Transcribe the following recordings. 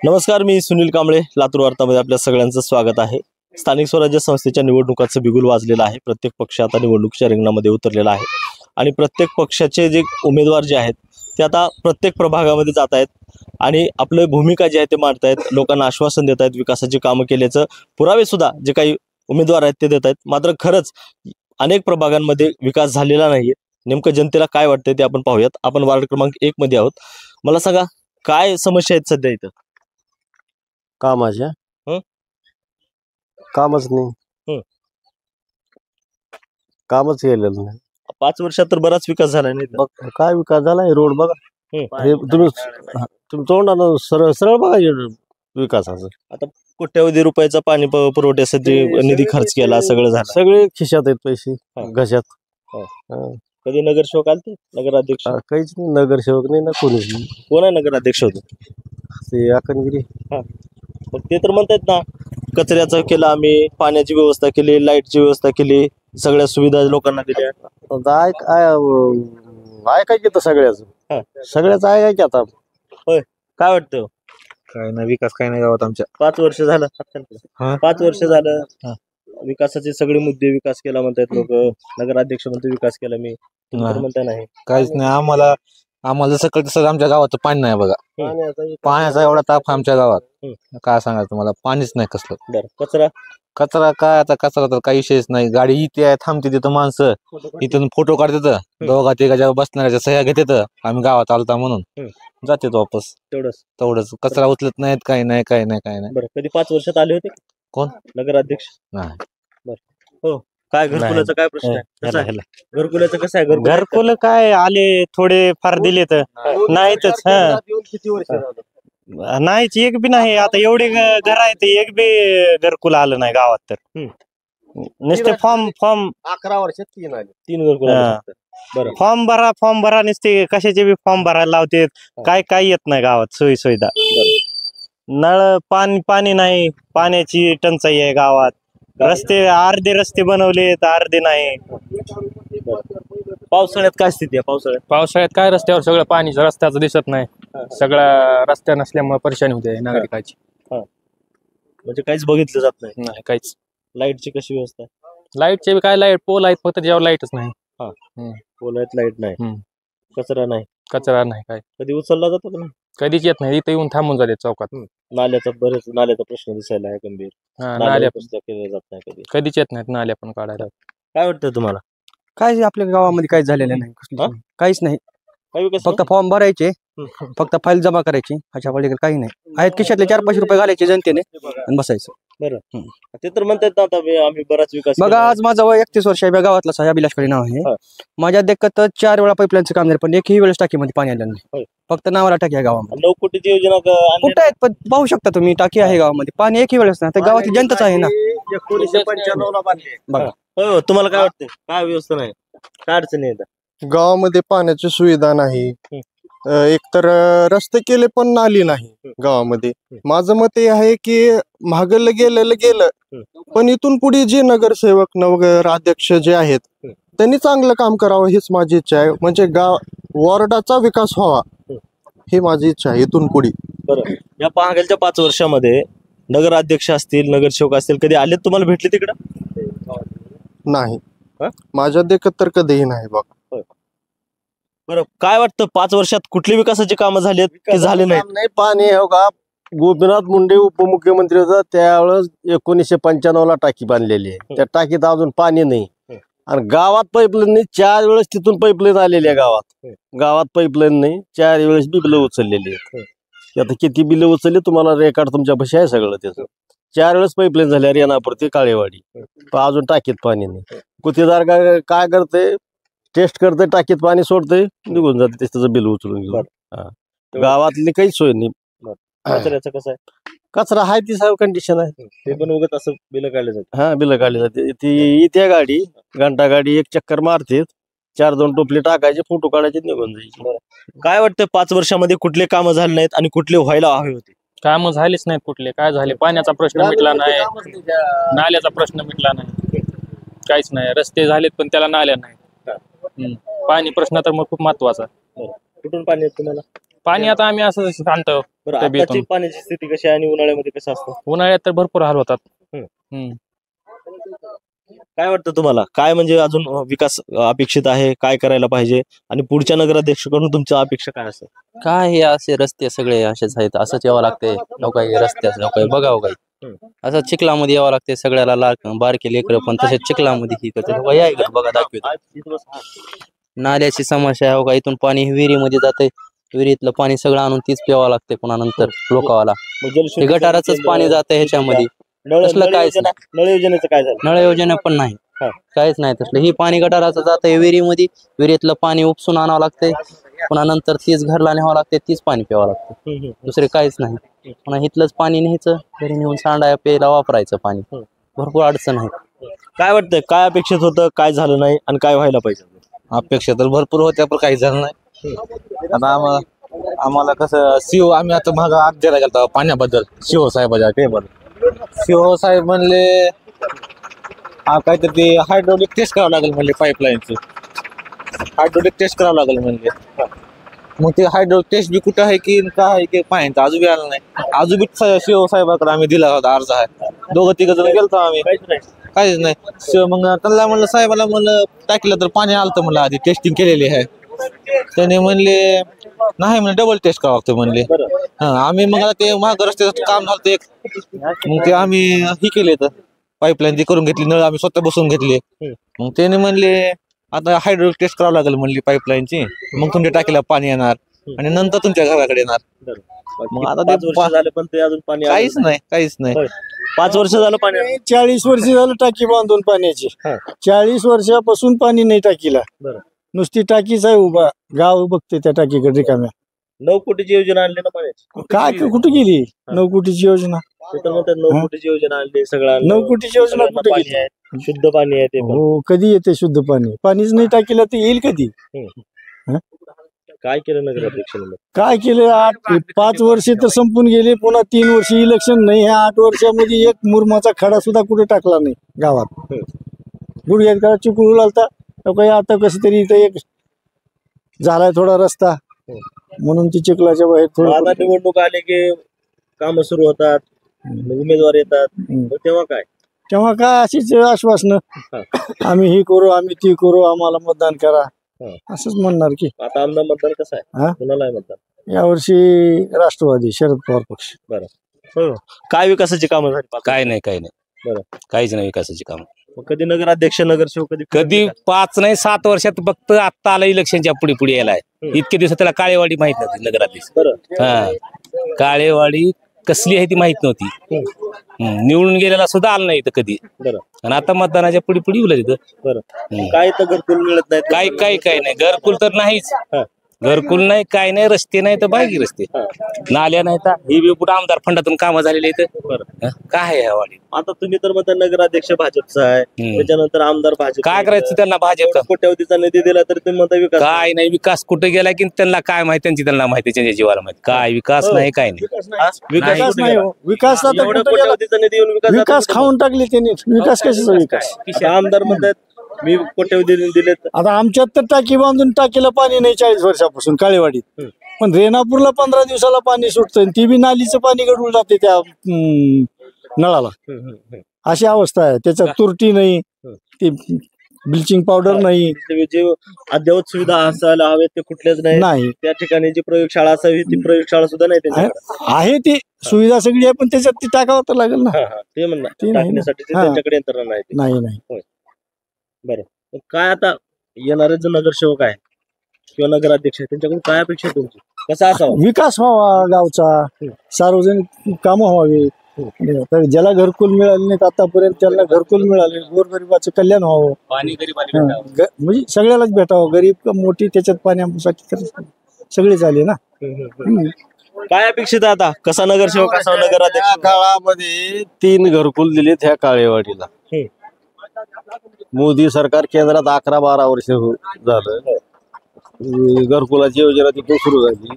नमस्कार, मी सुनील कांबळे, लातूर वार्तामध्ये आपल्या सगळ्यांचं स्वागत आहे। स्थानिक स्वराज्य संस्थेच्या निवडणुकाचं बिगुल वाजलेलं आहे। प्रत्येक पक्ष आता निवडणुकीच्या रिंगणामध्ये उतरलेला आहे आणि प्रत्येक पक्षाचे जे उमेदवार जे आहेत ते आता प्रत्येक प्रभागामध्ये जात आहेत आणि आपली भूमिका जी आहे ते मांडतायत, लोकांना आश्वासन देत आहेत, विकासाची कामं केल्याचं पुरावे सुद्धा जे काही उमेदवार आहेत ते देत आहेत। मात्र खरंच अनेक प्रभागांमध्ये विकास झालेला नाहीये। नेमकं जनतेला काय वाटतंय ते आपण पाहूयात। आपण वार्ड क्रमांक 1 मध्ये आहोत। मला सांगा, काय समस्या आहेत सध्या इथं? कामाच्या कामच नाही, कामच केलेलं नाही। 5 वर्षात तर बराच विकास झाला नाही इथं। बघ काय विकास झाला, हे रोड बघा, हे तुम्ही तोंडानं सरळ सरळ बघा हे विकासाचं। आता कोट्यवधी रुपयाचा पाणी पुरवठ्यासाठी निधी खर्च केला, सगळं झालं, सगळे खिशात आहेत पैसे, घशात। कधी नगरसेवक आलते, नगराध्यक्ष? काहीच नाही, नगरसेवक नाही ना कोणीच नाही। कोण आहे नगराध्यक्ष होते? ते अकनगिरी। मग ते तर म्हणतात ना, कचऱ्याचं केलं आम्ही, पाण्याची व्यवस्था केली, लाईटची व्यवस्था केली, सगळ्या सुविधा लोकांना दिल्या। ऐकायची तर सगळ्याचं, सगळ्याच ऐकाय की आता। होय, काय वाटतं? काय नाही, विकास काय नाही गावात आमच्या। 5 वर्ष झालं, 5 वर्ष झालं विकासाचे सगळे मुद्दे विकास केला म्हणतात लोक। नगराध्यक्ष म्हणतो विकास केला मी, तुम्ही तर म्हणता नाही। काहीच नाही, आम्हाला जसं कळतं तसं आमच्या गावात पाणी नाही बघा। पाण्याचा एवढा ताप आमच्या गावात, काय सांगायचं तुम्हाला, पाणीच नाही कसलं। बरं, कचरा काय आता, कचरा तर काही विषयच नाही। गाडी इथे थांबते तिथं, माणसं इथून फोटो काढतात, दोघा तिघाच्या बसणाऱ्याच्या सह्या घेतात, आम्ही गावात आलता म्हणून जाते वापस। तेवढंच, कचरा उचलत नाहीत, काही नाही, काही नाही, काही नाही। बरं, कधी 5 वर्षात आले होते कोण नगराध्यक्ष? नाही। हो, काय घरकुलाचा काय प्रश्न आहे? घरकुलाचं कसं आहे? घरकुल काय आले, थोडे फार दिले तर नाहीतच। नाहीच, एक बी नाही। आता एवढे घर आहेत, एक बी घरकुल आलं नाही गावात तर। नुसते फॉर्म 11 वर्षात 3 आले, 3 घरकुल। फॉर्म भरा नुसते, कशाचे बी फॉर्म भरायला लावते, काय येत नाही गावात सोयी सुविधा। नळ पाणी नाही, पाण्याची टंचाई आहे गावात। रस्ते अर्धे रस्ते बनवले तर अर्धे नाही। पावसाळ्यात काय स्थिती आहे? पावसाळ्यात काय, रस्त्यावर सगळं पाणी, रस्त्याचं दिसत नाही, सगळं रस्त्या नसल्यामुळे परेशानी होते नागरिकांची। म्हणजे काहीच बघितलं जात नाही काहीच। लाईटची कशी व्यवस्था? लाईटचे काय, लाईट पोल आहेत फक्त, त्याच्यावर लाईटच नाही। पोल आहेत, लाईट नाही, कचरा नाही, कचरा नाही, काय कधी उचलला जातो का? कधीच येत नाही, इथे येऊन थांबून जाते चौकात। नाल्याचा प्रश्न दिसायला आहे गंभीर। नाल्या केले जात नाही कधीच येत नाहीत नाल्या पण काढायला। काय वाटतं तुम्हाला? काय आपल्या गावामध्ये काहीच झालेलं नाही, काहीच नाही। फक्त फॉर्म भरायचे, फक्त फाईल जमा करायची, अशा पलीकडे काही नाही। आहेत खिशातले 4-5 रुपये घालायचे जनतेने आणि बसायचं। बरं, ते तर म्हणतात ना, आता आम्ही बराच विकास बघा, आज माझं वय 31 वर्ष आहे, गावातला साहेब अभिलाषकडे नाव आहे माझ्या। देखत 4 वेळा पाईपलाईनचं काम झालं, पण एकही वेळेस टाकीमध्ये पाणी आलं नाही। फक्त नावाला टाकी आहे गावामध्ये। 9 कोटीची योजना कुठे आहेत पण पाहू शकता तुम्ही, टाकी आहे गावामध्ये, पाणी एकही वेळेस नाही। तर गावातली जनताच आहे ना। 1995 ला बांधले बघा, हो, तुम्हाला काय वाटतं? काय व्यवस्था नाही, काय अडचणी आहेत गावामध्ये? पाण्याची सुविधा नाही, एकतर रस्ते केले पण नाली नाही गावामध्ये। माझं मत हे आहे की महागलं गेलं, पण इथून पुढे जे नगरसेवक नगराध्यक्ष जे आहेत त्यांनी चांगलं काम करावं, हीच माझी इच्छा आहे। म्हणजे वॉर्डाचा विकास व्हावा, ही माझी इच्छा आहे इथून पुढे। बरं, या मागच्या 5 वर्षामध्ये नगराध्यक्ष असतील, नगरसेवक असतील, कधी आले तुम्हाला, भेटले तिकडं? नाही, माझ्या देखत तर कधीही नाही बघा। बरं, काय वाटतं 5 वर्षात कुठली विकासाची कामं झाली की झाले नाही? पाणी हो का, गोपीनाथ मुंडे उपमुख्यमंत्री होता त्यावेळेस 1995 ला टाकी बांधलेली आहे, त्या टाकीत अजून पाणी नाही। आणि गावात पाईपलाईन नाही, 4 वेळेस तिथून पाईपलाईन आलेली आहे गावात पाईपलाईन नाही, 4 वेळेस बिलं उचललेली आहेत। आता किती बिलं उचलली तुम्हाला रेकॉर्ड तुमच्या पाशी आहे सगळं त्याचं। 4 वेळेस पाईपलाईन झाली रेणापूर ते काळेवाडी, पण अजून टाकीत पाणी नाही। गुत्तेदार काय करते, टेस्ट करते, टाकीत पाणी सोडते, निघून जाते, त्याचं बिल उचलून घेऊन। गावातली काहीच सोय नाही। कचऱ्याचं कसं आहे? कचरा आहे ती सगळं कंडिशन आहे, ते पण उगत असं बिलं काढले जाते। बिलं काढली जाते। ती इथे गाडी, घंटा गाडी 1 चक्कर मारते, 4-2 टोपले टाकायचे, फोटो काढायचे, निघून जायचे। काय वाटतं 5 वर्षामध्ये कुठले कामं झाले नाहीत आणि कुठले व्हायला हवे होते? काम झालेच नाहीत कुठले, काय झाले, पाण्याचा प्रश्न मिटला नाही, नाल्याचा प्रश्न मिटला नाही, काहीच नाही। रस्ते झालेत पण त्याला नाल्या नाही। पाणी प्रश्न तर मग खूप महत्वाचा। कुठून पाणी येतं तुम्हाला? पाणी आता आम्ही असं आणतो, बरं ते बी आताची येतो. पाण्याची स्थिती कशी आहे आणि उन्हाळ्यामध्ये कसं असतं? उन्हाळ्यात तर भरपूर हाल होतात. काय वाटतं तुम्हाला? काय म्हणजे अजून विकास अपेक्षित आहे? काय करायला पाहिजे? आणि पुढच्या नगराध्यक्षाकडून तुमच्या अपेक्षा काय असेल? काय हे असे रस्ते सगळे असेच आहेत, असंच यावं लागते काही रस्त्याच काही बघावं काही असं चिखलामध्ये यावं लागते सगळ्याला बारके लेकरं पण तसे चिखलामध्ये ही करते या इकडे बघा दाखवतो. नाल्याची समस्या आहे का, इथून पाणी विहिरीमध्ये जाते, विहिरीतलं पाणी सगळं आणून तीच प्यावं लागते पुन्हा नंतर लोकावाला. हे गटाराच पाणी जाते ह्याच्यामध्ये, तसलं काहीच नाही. नळ योजनेचं काय झालं? नळ योजना पण नाही, काहीच नाही तसलं. ही पाणी गटाराचं जाते विहिरीमध्ये, विहिरीतलं पाणी उपसून आणावं लागते, पुन्हा नंतर तीच घरला न्यावं लागते, तीच पाणी प्यावं लागतं, दुसरे काहीच नाही. पुन्हा इथलंच पाणी न्यायचं घरी नेऊन सांडाया प्यायला वापरायचं पाणी. भरपूर अडचण आहे. काय वाटतंय? काय अपेक्षित होतं, काय झालं नाही आणि काय व्हायला पाहिजे? अपेक्षा तर भरपूर होत्या पण काही झालं नाही. आता आम्हाला कसं आम्ही आता मागं आज द्यायला गेलतो पाण्याबद्दल शिवसाहेबाच्या टेबल. शिवसाहेब म्हणले काहीतरी ते हायड्रोलिक टेस्ट करावं लागेल म्हणले, पाईपलाईनचं हायड्रोलिक टेस्ट करावं लागेल म्हणले. मग ते हायड्रोलिक टेस्ट बी कुठं आहे की काय आहे की पाहिजे अजून आलं नाही. अजून शिवसाहेबाकडे आम्ही दिला होता अर्ज आहे. दोघं तिघं जण गेलतो आम्ही, काहीच नाही. मग त्यांना म्हणलं साहेबाला म्हणलं टाकीला तर पाणी आलं म्हणलं आधी टेस्टिंग केलेली आहे. त्याने म्हणले नाही म्हणजे डबल टेस्ट करावं लागतं म्हणले. आम्ही मग ते महाग रस्त्याचं काम झालं एक, मग ते आम्ही ही केले तर पाईपलाईन ती करून घेतली, नळ आम्ही स्वतः बसवून घेतले. मग त्याने म्हणले आता हायड्रोलिक टेस्ट करावं लागेल म्हणली पाईपलाईनची, मग तुमच्या टाकीला पाणी येणार आणि नंतर तुमच्या घराकडे येणार. मग आता ते 5 वर्ष झाले पण ते अजून पाणी आलं काहीच नाही, काहीच नाही. 5 वर्ष झालं पाणी आलं. 40 वर्ष झालं टाकी बांधून पाण्याची. 40 वर्षापासून पाणी नाही टाकीला. बरं. नुसती टाकीच आहे उभा, गाव बघते त्या टाकीकडे रिकाम्या. 9 कोटीची योजना आणली ना पाण्याची. काय कुठे गेली 9 कोटीची योजना? ते तर म्हणतात 9 कोटीची योजना आणली, सगळं आणलं. 9 कोटीची योजना सगळ्यांना कुठे पाणी गेली? आहे, शुद्ध पाणी आहे ते पण. हो, कधी येते शुद्ध पाणी? पाणीच नाही टाकीला तर येईल कधी? काय केलं नगराध्यक्षाने? काय केलं? 5 वर्ष तर संपून गेले, पुन्हा 3 वर्ष इलेक्शन नाही. ह्या 8 वर्षामध्ये एक मुरमाचा खडा सुद्धा कुठे टाकला नाही गावात. गुडघ्यात का चिकूळ आलता काही, आता कसं तरी इथं एक झालाय थोडा रस्ता, म्हणून ती चिखलाच्या बाहेर आता थोडं. निवडणूक आले की काम सुरू होतात, उमेदवार येतात, मग तेव्हा काय? तेव्हा काय अशीच आश्वासनं, आम्ही ही करू, आम्ही ती करू, आम्हाला मतदान करा, असंच म्हणणार की. आता आमदार मतदान कसं आहे? हा? कुणाला आहे मतदान? यावर्षी राष्ट्रवादी शरद पवार पक्ष. बरं. काय विकासाची कामं झाली? काय नाही काही नाही, बरं. काहीच नाही विकासाची काम. मग कधी नगराध्यक्ष नगरसेवक कधी 5 नाही 7 वर्षात फक्त आता आला इलेक्शनच्या पुढे पुढे यायलाय. इतके दिवस त्याला काळेवाडी माहित नव्हती नगराध्यक्ष. हा, काळेवाडी कसली आहे ती माहित नव्हती. निवडून गेलेला सुद्धा आला नाही इथं कधी. आणि आता मतदानाच्या पुढे पुढे उलट तिथं. काय तर घरकुल मिळत नाही, काय नाही. घरकुल तर नाहीच, घरकुल नाही, काय नाही. रस्ते नाही तर बाकी रस्ते, नाल्या नाही तर ही बी कुठं आमदार फंडातून कामं झालेली आहेत. काय आहे वाडी? आता तुम्ही तर म्हणता नगराध्यक्ष भाजपचा आहे, त्याच्यानंतर आमदार भाजप. काय करायचं त्यांना? भाजप कोट्यवधीचा निधी दिला तर तुम्ही म्हणता विकास काय नाही. विकास कुठे गेला की त्यांना काय माहिती, त्यांना माहिती, त्यांच्या जीवाला माहिती. काय विकास नाही, काय नाही. विकास नाही हो. विकास आता एवढा कुठं गेला? कोट्यवधीचा निधी येऊन विकास खाऊन टाकले त्यांनी. विकास कशाचा विकास? आता आमदार म्हणतात मी कोट्यवधी दिलेत. आता आमच्यात तर टाकी बांधून टाकीला पाणी नाही 40 वर्षापासून काळेवाडीत. पण रेणापूरला 15 दिवसाला पाणी सुटतं, ती बी नालीचं पाणी गडून जाते त्या नळाला. अशी अवस्था आहे. त्याच्यात तुरटी नाही, ती ब्लिचिंग पावडर नाही, जे अद्ययावत सुविधा असायला हवेत ते कुठल्याच नाही. त्या ठिकाणी जी प्रयोगशाळा असावी ती प्रयोगशाळा सुद्धा नाही त्यांच्याकडे. आहे ती सुविधा सगळी आहे, पण त्याच्यात ती टाकावं तर लागेल ना. ते म्हणणार ते नाही ना. टाकण्यासाठी हा. त्यांच्याकडे यंत्रणा नाही. नाही. बरं, मग काय आता येणारे जो नगरसेवक आहे किंवा नगराध्यक्ष आहे त्यांच्याकडून काय अपेक्षा आहे तुमची? कसा असावा? विकास व्हावा गावचा, सार्वजनिक कामं व्हावी. ज्याला घरकुल मिळाले नाहीत आतापर्यंत त्यांना घरकुल मिळाले, गोरगरिबाचं कल्याण व्हावं, पाणी गरीबाला म्हणजे सगळ्यालाच भेटावं. गरीब का मोठी त्याच्यात पाण्यासाठी तर सगळेच आले ना. काय अपेक्षित आहे आता? कसा नगरसेवक असावा नगराध्यक्ष? या काळामध्ये 3 घरकुल दिलेत ह्या काळेवाडीला. मोदी सरकार केंद्रात 11-12 वर्ष झालं. घरकुलाची योजना तिथून सुरू झाली.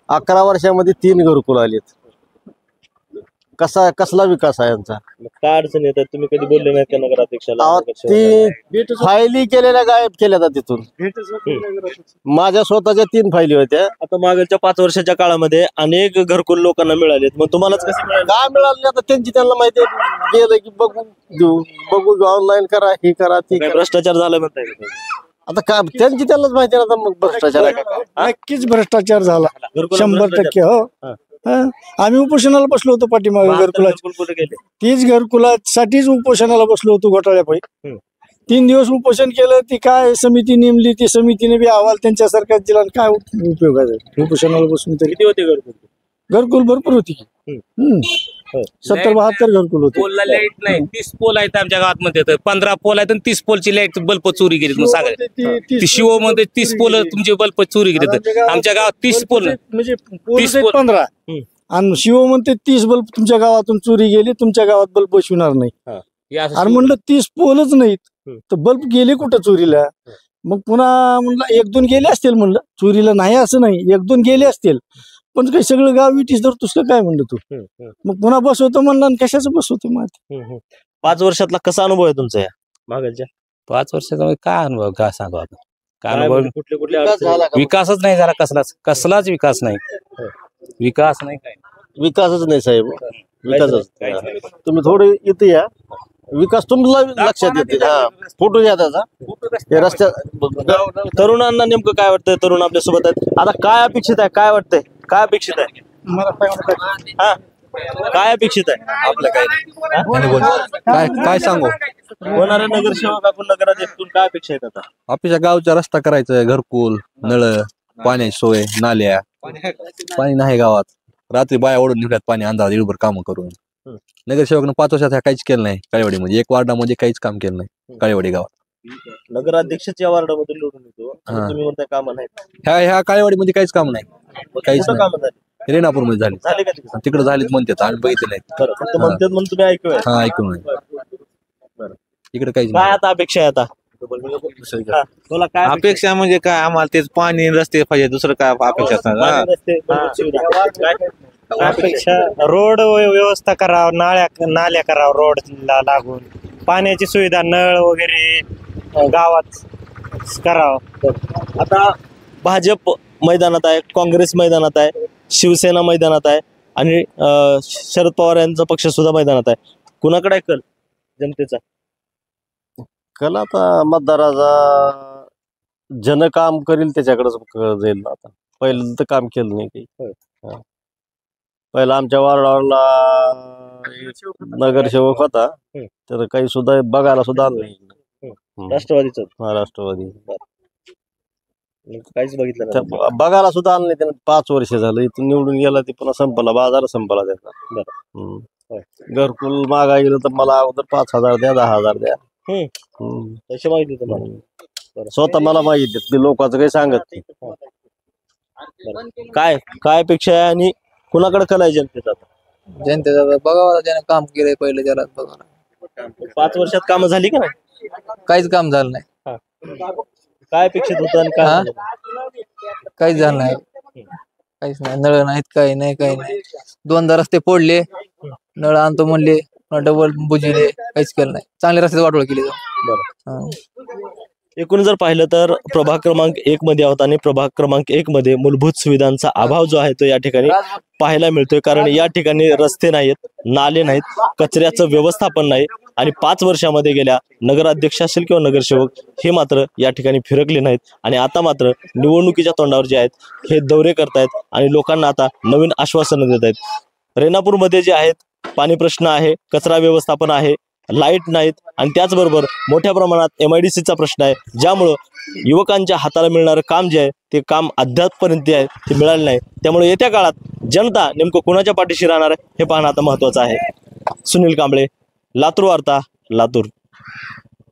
11 वर्षामध्ये 3 घरकुल आलेत. कसला विकास आहे यांचा? मग काय अडचण येतात? तुम्ही कधी बोलले नाहीत का नगराध्यक्षाला? अहो, ती फायली केलेल्या गायब केल्या जातात तिथून. माझ्या स्वतःच्या 3 फायली होत्या. आता मागच्या 5 वर्षाच्या काळामध्ये अनेक घरकुल लोकांना मिळालेत, मग तुम्हालाच कसे मिळाले? काय मिळाले आता त्यांची त्यांना माहिती आहे. गेलं की बघू ऑनलाईन करा, हे करा, ते काय करा. भ्रष्टाचार झाला म्हणताय का? आता काय त्यांची त्यांनाच माहिती आहे ना. आता मग भ्रष्टाचार आहे का? नक्कीच भ्रष्टाचार झाला घरकुलात 100% हो. हा. हा. आम्ही उपोषणाला बसलो होतो पाठीमागे घरकुला. घरकुल कुठे गेले? तीच घरकुलासाठीच उपोषणाला बसलो होतो घोटाळ्यापायी. 3 दिवस उपोषण केलं. ती काय समिती नेमली, ती समितीने बी अहवाल त्यांच्या सरकार दिला. आणि काय उपयोगाचं उपोषणाला बसून तरी? किती होते घरकुल? घरकुल भरपूर होती की. 70-72 घरकुल होते. पोलला लाईट नाही. 30 पोल आहेत आमच्या गावात मध्ये. 15 पोल आहेत आणि 30 पोलची लाईट बल्ब चोरी गेली. मग सांगा ती शिव मध्ये 30 पोल तुमचे बल्ब चोरी गेले. आमच्या गावात 30 पोल म्हणजे 30 पोल. 15 आणि शिव म्हणते 30 बल्ब तुमच्या गावातून चोरी गेली, तुमच्या गावात बल्ब बसविणार नाही. आणि म्हणलं 30 पोलच नाहीत तर बल्ब गेले कुठं चोरीला? मग पुन्हा म्हणलं 1-2 गेले असतील. म्हणलं चोरीला नाही असं नाही, 1-2 गेले असतील. पण काही सगळं गाव विटीस धरतोस का काय म्हणलं तू? मग पुन्हा बसवतो म्हणलं. आणि कशाचं बसवतो मग? 5 वर्षातला कसा अनुभव आहे तुमचा या मागच्या? 5 वर्षाचा काय अनुभव काय सांगू आता? काय अनुभव? कुठले कुठले अडचणी? विकासच नाही झाला. कसलाच विकास नाही. विकास नाही काय. विकासच नाही साहेब. विकासच. तुम्ही थोडे इथे या. विकास तुम्हाला लक्षात येते. फोटो घ्या त्याचा. हे रस्त्यात तरुणांना नेमकं काय वाटतंय? तरुण आपल्या सोबत आहेत. आता काय अपेक्षित आहे? काय वाटतंय? काय अपेक्षित आहे? हा, काय अपेक्षित आहे? आपलं काय काय सांगू? होणाऱ्या नगरसेवकाकडून नगराध्यक्षाकडून काय अपेक्षा आहेत आता? आपल्या गावचा रस्ता करायचा, घरकुल, नळ, पाण्याची सोय, नाल्या. पाणी नाही गावात. रात्री बाया ओढून निघतात पाणी अंधारात दिवसभर कामं करून. नगरसेवकनं 5 वर्षात काहीच केलं नाही. काळेवाडीमध्ये 1 वार्डामध्ये काहीच काम केलं नाही काळेवाडी गावात. नगराध्यक्षाच्या वार्डामध्ये निवडून येतो आणि तुम्ही म्हणताय कामं नाहीत. ह्या काळेवाडीमध्ये काहीच काम नाही. काहीच कुठं नाही. कामं झाली? रेणापूरमध्ये झाली. झाले का तिकडे? तिकडे झालीत म्हणतात, आम्ही बघितले नाहीत. बरं, फक्त म्हणतात म्हणून तुम्ही ऐकूया. हा, ऐकून नाही. बरं. इकडे काहीच काय नाही. आता अपेक्षा आहे आता? हा, बोला काय अपेक्षा म्हणजे काय? आम्हाला तेच पाणी रस्ते पाहिजे, दुसरं काय अपेक्षा पाणी, रस्ते, सुविधा. काय? अपेक्षा रोड व्यवस्था करावं, नाल्या करावं रोडला लागून, पाण्याची सुविधा, नळ वगैरे गावात करावं. आता भाजप मैदानात आहे, काँग्रेस मैदानात आहे, शिवसेना मैदानात आहे आणि शरद पवार यांचा पक्ष सुद्धा मैदानात आहे. कुणाकडे आहे कल जनतेचा? कल आता मतदाराचा जन काम करील त्याच्याकडेच जाईल ना. आता पहिलं तर काम केलं नाही काही. पहिला आमच्या वार्डावरला नगरसेवक होता, तर काही सुद्धा बघायला सुद्धा आलं नाही. राष्ट्रवादीच राष्ट्रवादी काहीच बघितलं नाही. बघायला सुद्धा आलं नाही त्यानं. 5 वर्ष झालं. इथून निवडून गेला ते पुन्हा संपला, बाजार संपला त्याचा. घरकुल मागा गेलं तर मला अगोदर 5,000 द्या, 10,000 द्या. पैसे माहिती तुम्हाला? स्वतः मला माहिती. मी लोकांचं काही सांगत नाही. काय काय अपेक्षा आहे आणि कुणाकडे कल आहे जनतेचा? जनतेचा बघावं, ज्याने काम केलंय पहिले त्याला बघा. 5 वर्षात कामं झाली का नाही? काहीच काम झालं नाही. काय अपेक्षित होतं आणि काय हा? झालं? काहीच झालं नाही. काहीच नाही. नळ नाहीत, काही नाही, काही नाही. 2दा रस्ते फोडले, नळ आणतो म्हणले, डबल बुजले, काहीच केलं नाही. चांगले रस्ते वाटोळ केली. एकूण जर पाहिलं तर प्रभाग क्रमांक 1 मध्ये आहोत आणि प्रभाग क्रमांक 1 मध्ये मूलभूत सुविधांचा अभाव जो आहे तो या ठिकाणी पाहायला मिळतोय. कारण या ठिकाणी रस्ते नाहीत, नाले नाहीत, कचऱ्याचं व्यवस्थापन नाही आणि 5 वर्षामध्ये गेल्या नगराध्यक्ष असेल किंवा नगरसेवक हे मात्र या ठिकाणी फिरकले नाहीत. आणि आता मात्र निवडणुकीच्या तोंडावर जे आहेत हे दौरे करतायत आणि लोकांना आता नवीन आश्वासनं देत आहेत. रेणापूरमध्ये जे आहेत पाणी प्रश्न आहे, कचरा व्यवस्थापन आहे, लाईट नाहीत आणि त्याचबरोबर मोठ्या प्रमाणात MIDCचा प्रश्न आहे, ज्यामुळं युवकांच्या हाताला मिळणारं काम जे आहे ते काम अद्यापपर्यंत आहे ते मिळालं नाही. त्यामुळे येत्या काळात जनता नेमकं कोणाच्या पाठीशी राहणार आहे हे पाहणं आता महत्त्वाचं आहे. सुनील कांबळे, लातूर वार्ता, लातूर.